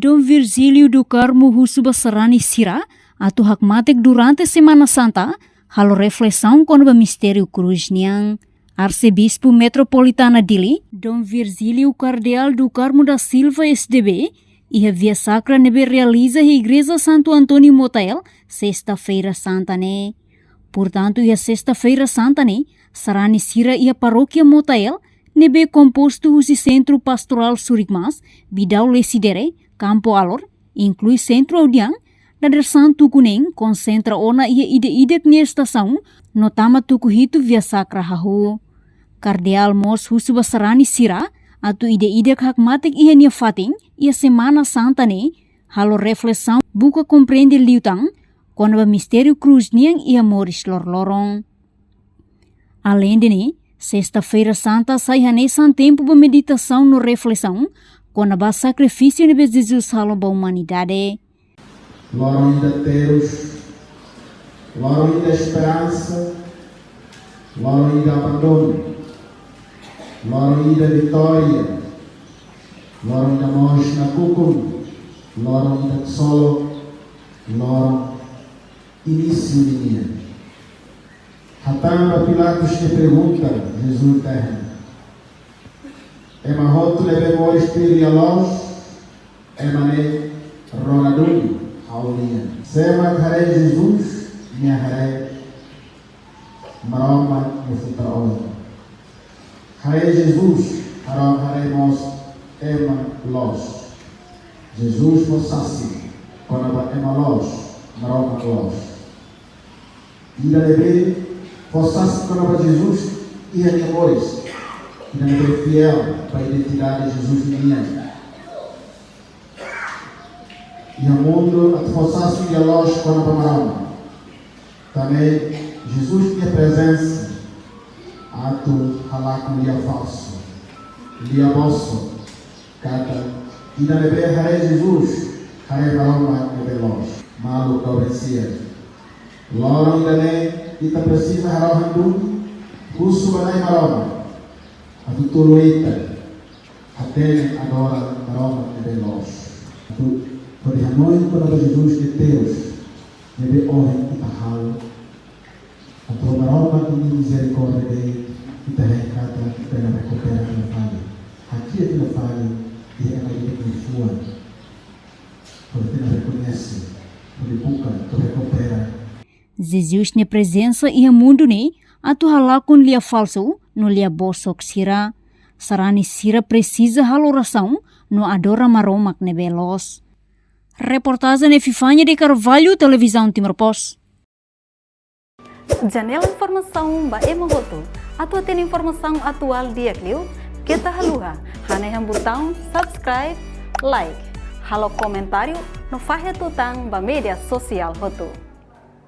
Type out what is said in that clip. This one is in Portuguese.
Dom Virgílio do Carmo Husuba Serrani Sira, atu hakmatek durante Semana Santa, halo reflexão com o mistério cruz niang. Arcebispo Metropolitana Dili, Dom Virgílio Cardeal do Carmo da Silva SDB, e a Via Sacra nebe realiza a Igreja Santo Antônio Motael, Sexta-feira Santa né. Portanto, a Sexta-feira Santa né, Serrani Sira e a Paróquia Motael, nebe composto o Centro Pastoral Surigmas, Bidau Lesidere, Campo Alor, inclui Centro Audiang, Dader Santo Kuneng, concentra ona ia ide-ide na estação, notama tukuhito Via Sacra hahu. Cardeal Mos Husuba Serrani Sira, atu ide-ide hakmatik ia nia fating, ia Semana Santa ne, halo reflexão buka compreende liutang, quando o mistério cruz niang ia moris lor-lorong. Além de ne, Sexta-feira Santa sai hanesan tempo de meditação no reflexão, quando ba sacrifício de Jesus halo ba humanidade. Lorong da Deus, lorong da esperança, lorong da abandono, lorong da vitória, lorong da morte na cucum, lorong da solo, lorong início de minha. Hatamba Pilatos te pergunta, Jesus terra, é mahoto leve mores pirialos, é mané roraduni, aulinha. Sema haré Jesus, minha haré maroma e futraola. Haré Jesus, haré mos ema los. Jesus mossassi, quando ema los, maroma los. Ida leve Fossas para Jesus e amores, e não é fiel para a identidade de Jesus e minha. E o mundo, a fossas e a loja para a também Jesus tinha presença, a tu halaco lia falso, lia bosso, cada e não é Jesus, haré maroma e veloz, malu caurecia. Loro ainda kita precisa harapan dulu, khusus banai maroma, atau tuluita, até agora maroma é veloz. Atau perihanoin kepada Jesus de Deus, nebe orang kita hal, atau maroma ini misericórdia de kita kata kita nak recuperar a falha. Aqui é a falha e é a vida que fua, porque não reconhece, porque bukan, porque recupera. Jesus ne presença e a mundo ne, atu halakun lia falso, no lia bosok sira. Serrani Sira precisa haloração, no adora maromak ne veloz. Reportagem ne Fifanya de Carvalho, Televisão Timor Pos. Janela informação ba emogoto, atu tem informação atual dia kliu, kita haluha, haneham botão subscribe, like, halo comentário, no fahe tutang ba media sosial hotu.